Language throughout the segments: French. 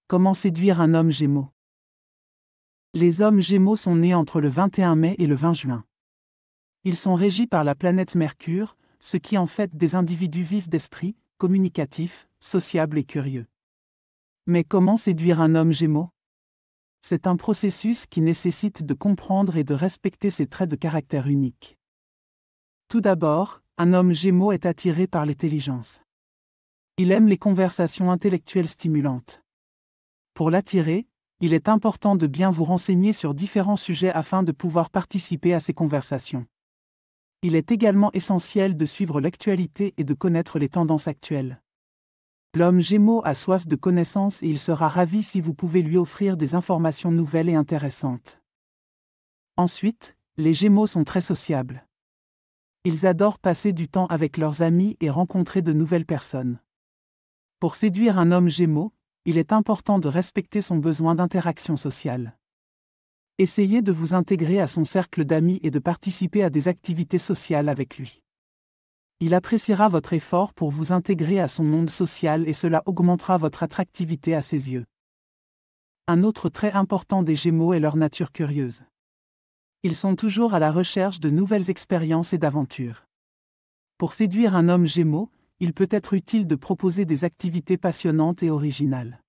Comment séduire un homme Gémeaux? Les hommes Gémeaux sont nés entre le 21 mai et le 20 juin. Ils sont régis par la planète Mercure, ce qui en fait des individus vifs d'esprit, communicatifs, sociables et curieux. Mais comment séduire un homme Gémeaux? C'est un processus qui nécessite de comprendre et de respecter ses traits de caractère uniques. Tout d'abord, un homme Gémeaux est attiré par l'intelligence. Il aime les conversations intellectuelles stimulantes. Pour l'attirer, il est important de bien vous renseigner sur différents sujets afin de pouvoir participer à ces conversations. Il est également essentiel de suivre l'actualité et de connaître les tendances actuelles. L'homme Gémeaux a soif de connaissances et il sera ravi si vous pouvez lui offrir des informations nouvelles et intéressantes. Ensuite, les Gémeaux sont très sociables. Ils adorent passer du temps avec leurs amis et rencontrer de nouvelles personnes. Pour séduire un homme Gémeaux, il est important de respecter son besoin d'interaction sociale. Essayez de vous intégrer à son cercle d'amis et de participer à des activités sociales avec lui. Il appréciera votre effort pour vous intégrer à son monde social et cela augmentera votre attractivité à ses yeux. Un autre trait important des Gémeaux est leur nature curieuse. Ils sont toujours à la recherche de nouvelles expériences et d'aventures. Pour séduire un homme Gémeaux, il peut être utile de proposer des activités passionnantes et originales.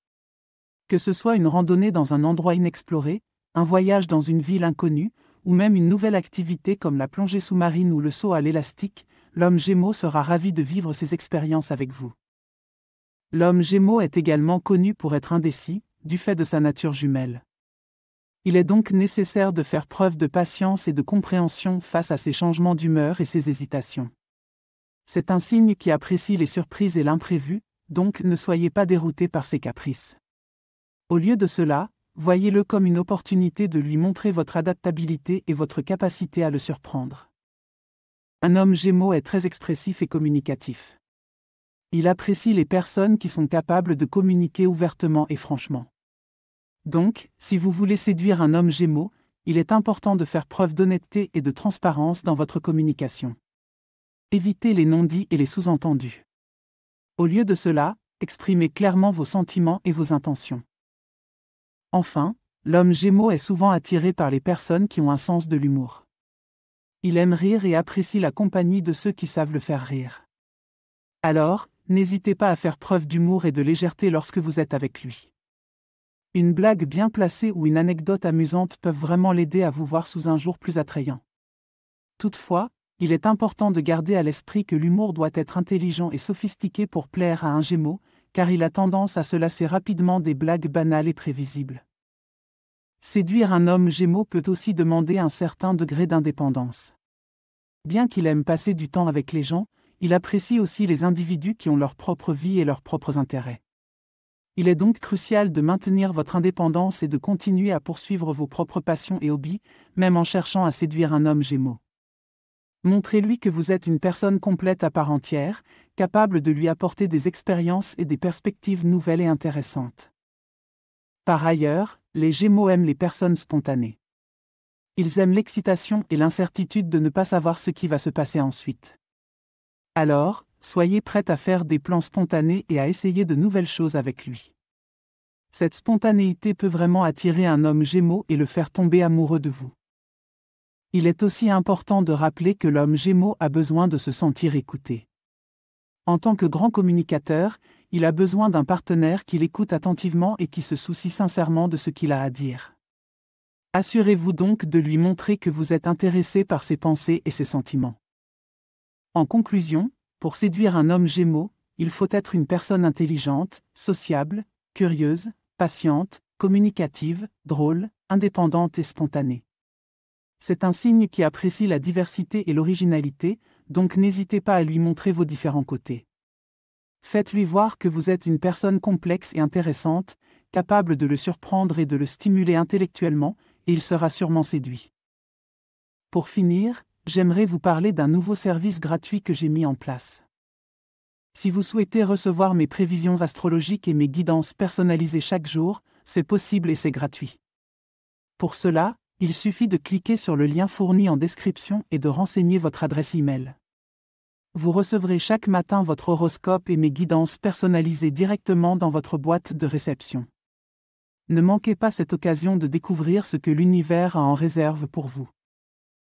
Que ce soit une randonnée dans un endroit inexploré, un voyage dans une ville inconnue, ou même une nouvelle activité comme la plongée sous-marine ou le saut à l'élastique, l'homme Gémeaux sera ravi de vivre ces expériences avec vous. L'homme Gémeaux est également connu pour être indécis, du fait de sa nature jumelle. Il est donc nécessaire de faire preuve de patience et de compréhension face à ses changements d'humeur et ses hésitations. C'est un signe qui apprécie les surprises et l'imprévu, donc ne soyez pas dérouté par ses caprices. Au lieu de cela, voyez-le comme une opportunité de lui montrer votre adaptabilité et votre capacité à le surprendre. Un homme Gémeaux est très expressif et communicatif. Il apprécie les personnes qui sont capables de communiquer ouvertement et franchement. Donc, si vous voulez séduire un homme Gémeaux, il est important de faire preuve d'honnêteté et de transparence dans votre communication. Évitez les non-dits et les sous-entendus. Au lieu de cela, exprimez clairement vos sentiments et vos intentions. Enfin, l'homme Gémeaux est souvent attiré par les personnes qui ont un sens de l'humour. Il aime rire et apprécie la compagnie de ceux qui savent le faire rire. Alors, n'hésitez pas à faire preuve d'humour et de légèreté lorsque vous êtes avec lui. Une blague bien placée ou une anecdote amusante peuvent vraiment l'aider à vous voir sous un jour plus attrayant. Toutefois, il est important de garder à l'esprit que l'humour doit être intelligent et sophistiqué pour plaire à un Gémeaux, car il a tendance à se lasser rapidement des blagues banales et prévisibles. Séduire un homme Gémeaux peut aussi demander un certain degré d'indépendance. Bien qu'il aime passer du temps avec les gens, il apprécie aussi les individus qui ont leur propre vie et leurs propres intérêts. Il est donc crucial de maintenir votre indépendance et de continuer à poursuivre vos propres passions et hobbies, même en cherchant à séduire un homme Gémeaux. Montrez-lui que vous êtes une personne complète à part entière, capable de lui apporter des expériences et des perspectives nouvelles et intéressantes. Par ailleurs, les Gémeaux aiment les personnes spontanées. Ils aiment l'excitation et l'incertitude de ne pas savoir ce qui va se passer ensuite. Alors, soyez prête à faire des plans spontanés et à essayer de nouvelles choses avec lui. Cette spontanéité peut vraiment attirer un homme Gémeaux et le faire tomber amoureux de vous. Il est aussi important de rappeler que l'homme Gémeaux a besoin de se sentir écouté. En tant que grand communicateur, il a besoin d'un partenaire qui l'écoute attentivement et qui se soucie sincèrement de ce qu'il a à dire. Assurez-vous donc de lui montrer que vous êtes intéressé par ses pensées et ses sentiments. En conclusion, pour séduire un homme Gémeaux, il faut être une personne intelligente, sociable, curieuse, patiente, communicative, drôle, indépendante et spontanée. C'est un signe qui apprécie la diversité et l'originalité, donc n'hésitez pas à lui montrer vos différents côtés. Faites-lui voir que vous êtes une personne complexe et intéressante, capable de le surprendre et de le stimuler intellectuellement, et il sera sûrement séduit. Pour finir, j'aimerais vous parler d'un nouveau service gratuit que j'ai mis en place. Si vous souhaitez recevoir mes prévisions astrologiques et mes guidances personnalisées chaque jour, c'est possible et c'est gratuit. Pour cela, il suffit de cliquer sur le lien fourni en description et de renseigner votre adresse e-mail. Vous recevrez chaque matin votre horoscope et mes guidances personnalisées directement dans votre boîte de réception. Ne manquez pas cette occasion de découvrir ce que l'univers a en réserve pour vous.